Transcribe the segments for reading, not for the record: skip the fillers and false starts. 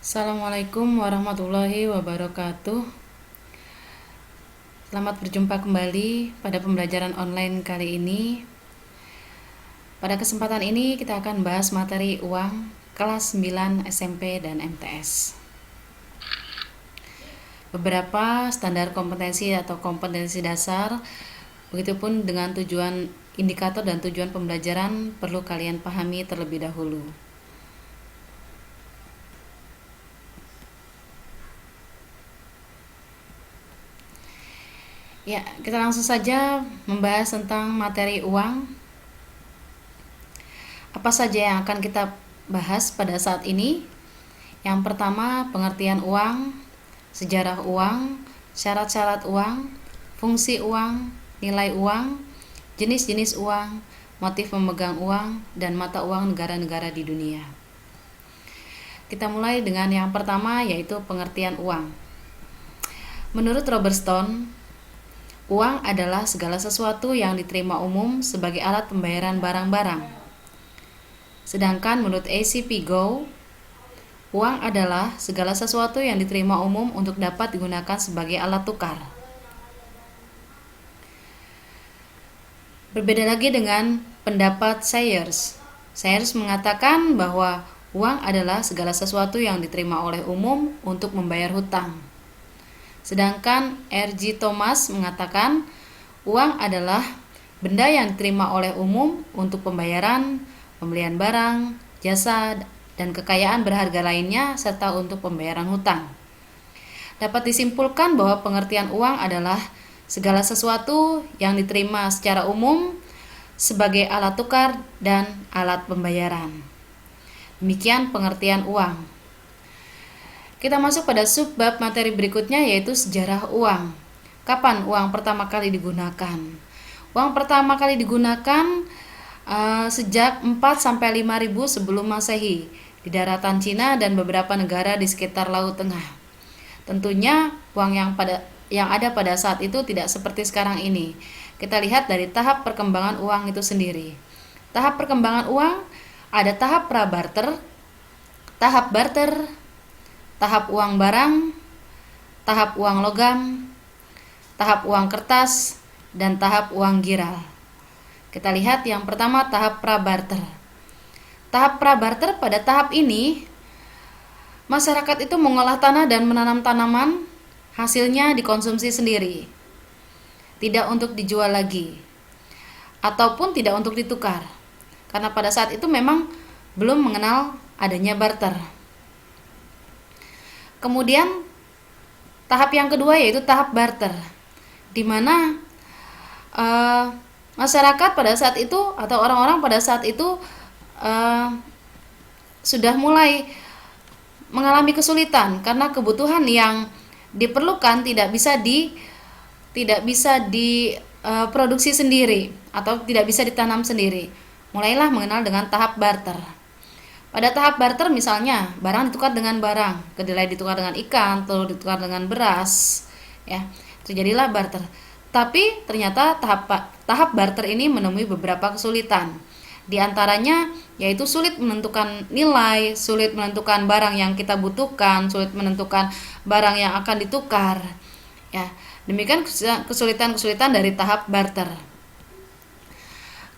Assalamualaikum warahmatullahi wabarakatuh. Selamat berjumpa kembali pada pembelajaran online kali ini. Pada kesempatan ini kita akan bahas materi uang kelas 9 SMP dan MTS. Beberapa standar kompetensi atau kompetensi dasar, begitupun dengan tujuan indikator dan tujuan pembelajaran perlu kalian pahami terlebih dahulu. Ya, kita langsung saja membahas tentang materi uang. Apa saja yang akan kita bahas pada saat ini? Yang pertama, pengertian uang, sejarah uang, syarat-syarat uang, fungsi uang, nilai uang, jenis-jenis uang, motif memegang uang, dan mata uang negara-negara di dunia. Kita mulai dengan yang pertama, yaitu pengertian uang. Menurut Robert Stone, uang adalah segala sesuatu yang diterima umum sebagai alat pembayaran barang-barang. Sedangkan menurut A.C.P. Gow, uang adalah segala sesuatu yang diterima umum untuk dapat digunakan sebagai alat tukar. Berbeda lagi dengan pendapat Sayers. Sayers mengatakan bahwa uang adalah segala sesuatu yang diterima oleh umum untuk membayar hutang. Sedangkan R.G. Thomas mengatakan uang adalah benda yang diterima oleh umum untuk pembayaran, pembelian barang, jasa, dan kekayaan berharga lainnya, serta untuk pembayaran hutang. Dapat disimpulkan bahwa pengertian uang adalah segala sesuatu yang diterima secara umum sebagai alat tukar dan alat pembayaran. Demikian pengertian uang. Kita masuk pada subbab materi berikutnya, yaitu sejarah uang. Kapan uang pertama kali digunakan? Uang pertama kali digunakan sejak 4-5.000 sebelum Masehi di daratan Cina dan beberapa negara di sekitar Laut Tengah. Tentunya uang yang ada pada saat itu tidak seperti sekarang ini. Kita lihat dari tahap perkembangan uang itu sendiri. Tahap perkembangan uang ada tahap prabarter, tahap barter, tahap uang barang, tahap uang logam, tahap uang kertas, dan tahap uang giral. Kita lihat yang pertama, tahap prabarter. Tahap prabarter, pada tahap ini masyarakat itu mengolah tanah dan menanam tanaman, hasilnya dikonsumsi sendiri, tidak untuk dijual lagi, ataupun tidak untuk ditukar, karena pada saat itu memang belum mengenal adanya barter. Kemudian tahap yang kedua yaitu tahap barter, di mana masyarakat pada saat itu atau orang-orang pada saat itu sudah mulai mengalami kesulitan karena kebutuhan yang diperlukan tidak bisa diproduksi sendiri atau tidak bisa ditanam sendiri. Mulailah mengenal dengan tahap barter. Pada tahap barter misalnya barang ditukar dengan barang, kedelai ditukar dengan ikan, telur ditukar dengan beras, ya, terjadilah barter. Tapi ternyata tahap barter ini menemui beberapa kesulitan. Di antaranya yaitu sulit menentukan nilai, sulit menentukan barang yang kita butuhkan, sulit menentukan barang yang akan ditukar. Ya, demikian kesulitan-kesulitan dari tahap barter.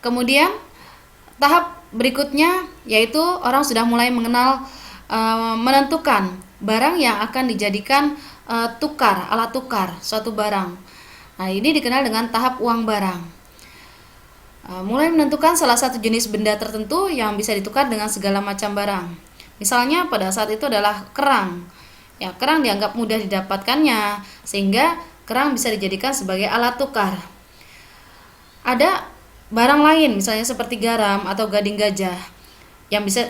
Kemudian tahap berikutnya yaitu orang sudah mulai mengenal menentukan barang yang akan dijadikan tukar, alat tukar suatu barang. Nah, ini dikenal dengan tahap uang barang. Mulai menentukan salah satu jenis benda tertentu yang bisa ditukar dengan segala macam barang. Misalnya pada saat itu adalah kerang. Ya, kerang dianggap mudah didapatkannya sehingga kerang bisa dijadikan sebagai alat tukar. Ada barang lain misalnya seperti garam atau gading gajah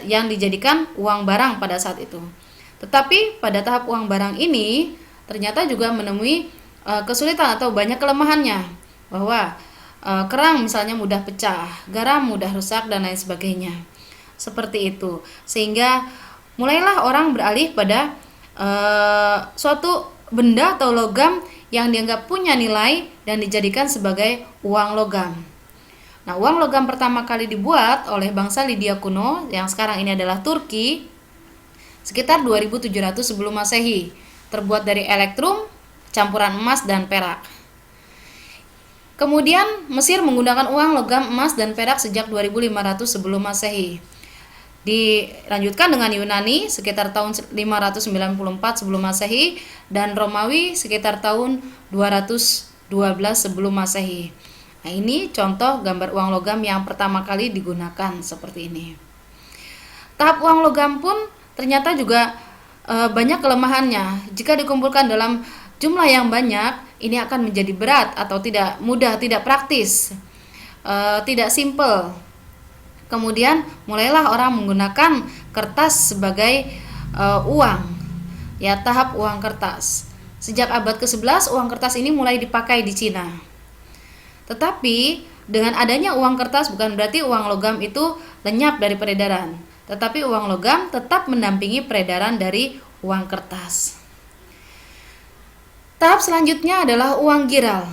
yang dijadikan uang barang pada saat itu. Tetapi pada tahap uang barang ini ternyata juga menemui kesulitan atau banyak kelemahannya, bahwa kerang misalnya mudah pecah, garam mudah rusak dan lain sebagainya. Seperti itu. Sehingga mulailah orang beralih pada suatu benda atau logam yang dianggap punya nilai dan dijadikan sebagai uang logam. Nah, uang logam pertama kali dibuat oleh bangsa Lydia kuno yang sekarang ini adalah Turki sekitar 2700 sebelum Masehi, terbuat dari elektrum, campuran emas dan perak. Kemudian Mesir menggunakan uang logam emas dan perak sejak 2500 sebelum Masehi. Dilanjutkan dengan Yunani sekitar tahun 594 sebelum Masehi dan Romawi sekitar tahun 212 sebelum Masehi. Nah, ini contoh gambar uang logam yang pertama kali digunakan seperti ini. Tahap uang logam pun ternyata juga banyak kelemahannya. Jika dikumpulkan dalam jumlah yang banyak, ini akan menjadi berat atau tidak mudah, tidak praktis, tidak simple. Kemudian mulailah orang menggunakan kertas sebagai uang, ya, tahap uang kertas. Sejak abad ke-11 uang kertas ini mulai dipakai di Cina. Tetapi dengan adanya uang kertas bukan berarti uang logam itu lenyap dari peredaran, tetapi uang logam tetap mendampingi peredaran dari uang kertas. Tahap selanjutnya adalah uang giral.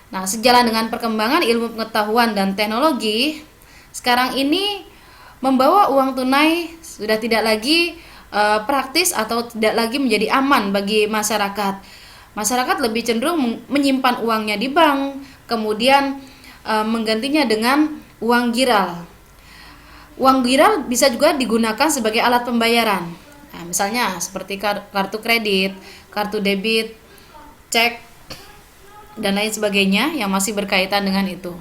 Nah, sejalan dengan perkembangan ilmu pengetahuan dan teknologi, sekarang ini membawa uang tunai sudah tidak lagi praktis atau tidak lagi menjadi aman bagi masyarakat. Masyarakat lebih cenderung menyimpan uangnya di bank, kemudian menggantinya dengan uang giral. Uang giral bisa juga digunakan sebagai alat pembayaran. Nah, misalnya seperti kartu kredit, kartu debit, cek, dan lain sebagainya yang masih berkaitan dengan itu.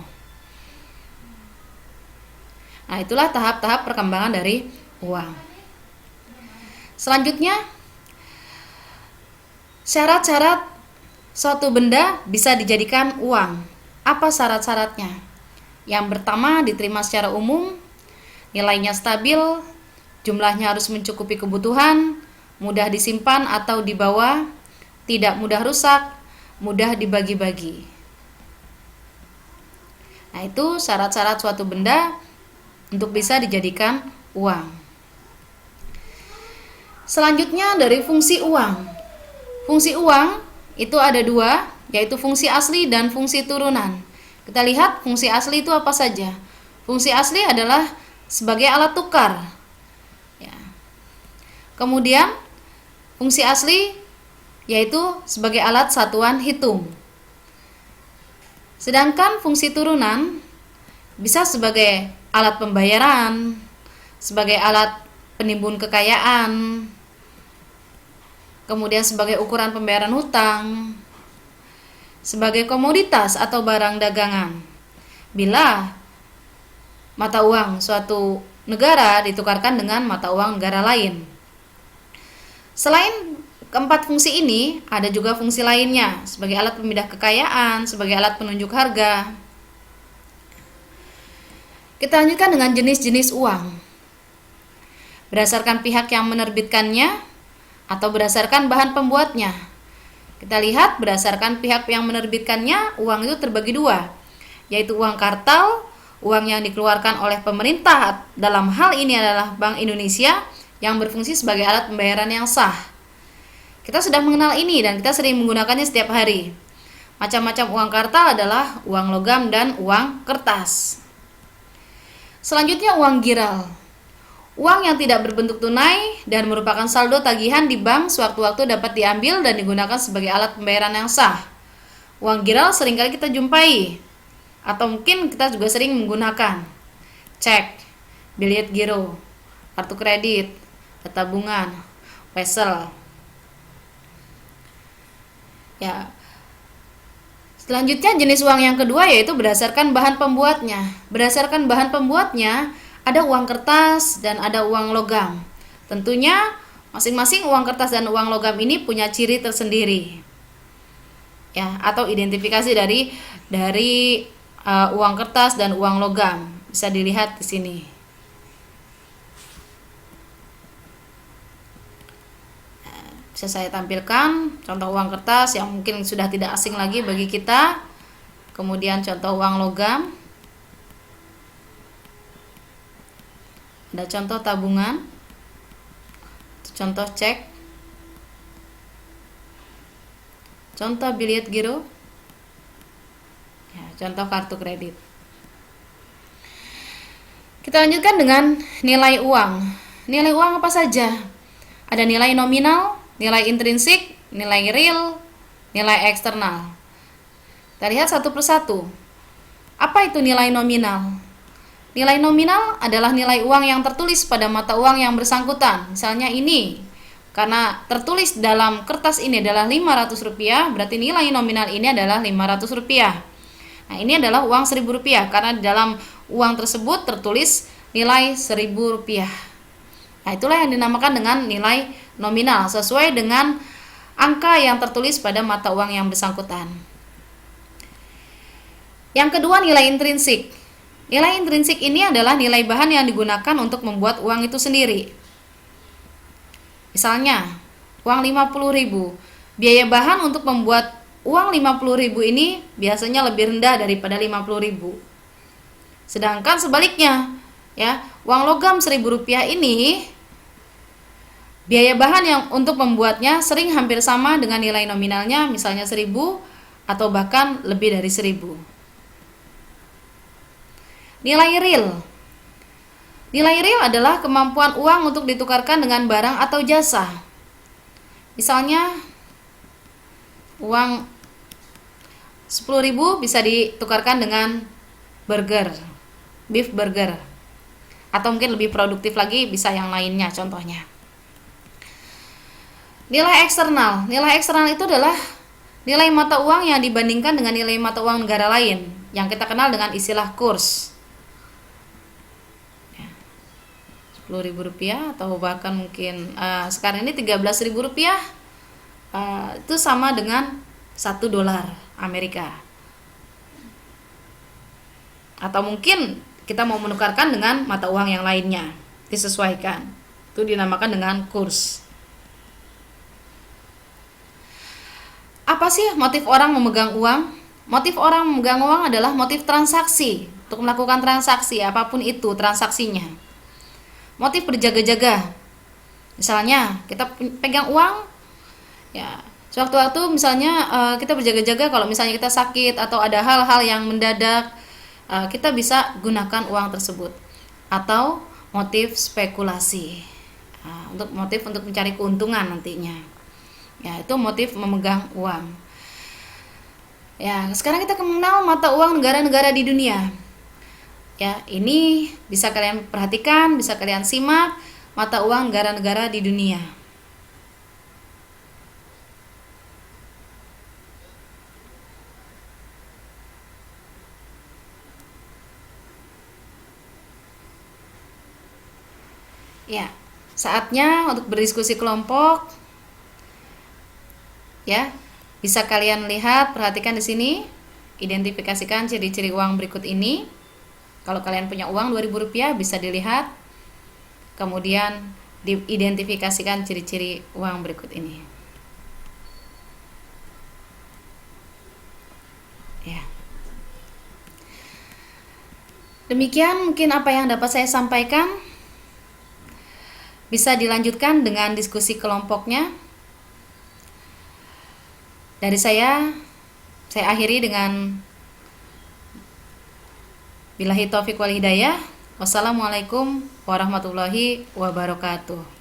Nah, itulah tahap-tahap perkembangan dari uang. Selanjutnya, syarat-syarat suatu benda bisa dijadikan uang. Apa syarat-syaratnya? Yang pertama, diterima secara umum, nilainya stabil, jumlahnya harus mencukupi kebutuhan, mudah disimpan atau dibawa, tidak mudah rusak, mudah dibagi-bagi. Nah, itu syarat-syarat suatu benda untuk bisa dijadikan uang. Selanjutnya dari fungsi uang. Fungsi uang itu ada dua, yaitu fungsi asli dan fungsi turunan. Kita lihat fungsi asli itu apa saja. Fungsi asli adalah sebagai alat tukar. Ya. Kemudian fungsi asli yaitu sebagai alat satuan hitung. Sedangkan fungsi turunan bisa sebagai alat pembayaran, sebagai alat penimbun kekayaan, kemudian sebagai ukuran pembayaran hutang, sebagai komoditas atau barang dagangan. Bila mata uang suatu negara ditukarkan dengan mata uang negara lain. Selain keempat fungsi ini, ada juga fungsi lainnya sebagai alat pemindah kekayaan, sebagai alat penunjuk harga. Kita lanjutkan dengan jenis-jenis uang. Berdasarkan pihak yang menerbitkannya atau berdasarkan bahan pembuatnya. Kita lihat berdasarkan pihak yang menerbitkannya, uang itu terbagi dua, yaitu uang kartal, uang yang dikeluarkan oleh pemerintah, dalam hal ini adalah Bank Indonesia, yang berfungsi sebagai alat pembayaran yang sah. Kita sudah mengenal ini dan kita sering menggunakannya setiap hari. Macam-macam uang kartal adalah uang logam dan uang kertas. Selanjutnya uang giral. Uang yang tidak berbentuk tunai dan merupakan saldo tagihan di bank sewaktu-waktu dapat diambil dan digunakan sebagai alat pembayaran yang sah. Uang giral seringkali kita jumpai, atau mungkin kita juga sering menggunakan cek, bilet giro, kartu kredit, tabungan, wesel. Ya. Selanjutnya jenis uang yang kedua yaitu berdasarkan bahan pembuatnya. Berdasarkan bahan pembuatnya ada uang kertas dan ada uang logam. Tentunya masing-masing uang kertas dan uang logam ini punya ciri tersendiri. Ya, atau identifikasi dari uang kertas dan uang logam. Bisa dilihat di sini. Bisa saya tampilkan contoh uang kertas yang mungkin sudah tidak asing lagi bagi kita. Kemudian contoh uang logam. Ada contoh tabungan. Contoh cek. Contoh bilet giro. Ya, contoh kartu kredit. Kita lanjutkan dengan nilai uang. Nilai uang apa saja? Ada nilai nominal, nilai intrinsik, nilai real, nilai eksternal. Kita lihat satu persatu. Apa itu nilai nominal? Nilai nominal adalah nilai uang yang tertulis pada mata uang yang bersangkutan. Misalnya ini, karena tertulis dalam kertas ini adalah Rp500, berarti nilai nominal ini adalah Rp500. Nah, ini adalah uang Rp1.000 karena di dalam uang tersebut tertulis nilai Rp1.000. Nah, itulah yang dinamakan dengan nilai nominal sesuai dengan angka yang tertulis pada mata uang yang bersangkutan. Yang kedua, nilai intrinsik. Nilai intrinsik ini adalah nilai bahan yang digunakan untuk membuat uang itu sendiri. Misalnya, uang 50.000. Biaya bahan untuk membuat uang 50.000 ini biasanya lebih rendah daripada 50.000. Sedangkan sebaliknya, ya, uang logam Rp1.000 ini biaya bahan yang untuk membuatnya sering hampir sama dengan nilai nominalnya, misalnya 1.000 atau bahkan lebih dari 1.000. Nilai real. Nilai real adalah kemampuan uang untuk ditukarkan dengan barang atau jasa. Misalnya, uang 10.000 bisa ditukarkan dengan burger, beef burger. Atau mungkin lebih produktif lagi bisa yang lainnya contohnya. Nilai eksternal. Nilai eksternal itu adalah nilai mata uang yang dibandingkan dengan nilai mata uang negara lain, yang kita kenal dengan istilah kurs. Rp10.000 atau bahkan mungkin sekarang ini Rp13.000 itu sama dengan $1 Amerika. Atau mungkin kita mau menukarkan dengan mata uang yang lainnya, disesuaikan. Itu dinamakan dengan kurs. Apa sih motif orang memegang uang? Motif orang memegang uang adalah motif transaksi, untuk melakukan transaksi apapun itu transaksinya. Motif berjaga-jaga. Misalnya kita pegang uang, ya sewaktu-waktu misalnya kita berjaga-jaga kalau misalnya kita sakit atau ada hal-hal yang mendadak, kita bisa gunakan uang tersebut. Atau motif spekulasi, untuk motif untuk mencari keuntungan nantinya. Ya, itu motif memegang uang. Ya, sekarang kita mengenal mata uang negara-negara di dunia. Ya, ini bisa kalian perhatikan, bisa kalian simak mata uang negara-negara di dunia. Ya, saatnya untuk berdiskusi kelompok. Ya, bisa kalian lihat, perhatikan di sini, identifikasikan ciri-ciri uang berikut ini. Kalau kalian punya uang Rp2.000 bisa dilihat, kemudian diidentifikasikan ciri-ciri uang berikut ini. Ya. Demikian mungkin apa yang dapat saya sampaikan. Bisa dilanjutkan dengan diskusi kelompoknya. Dari saya akhiri dengan billahi taufiq wal hidayah. Wassalamualaikum warahmatullahi wabarakatuh.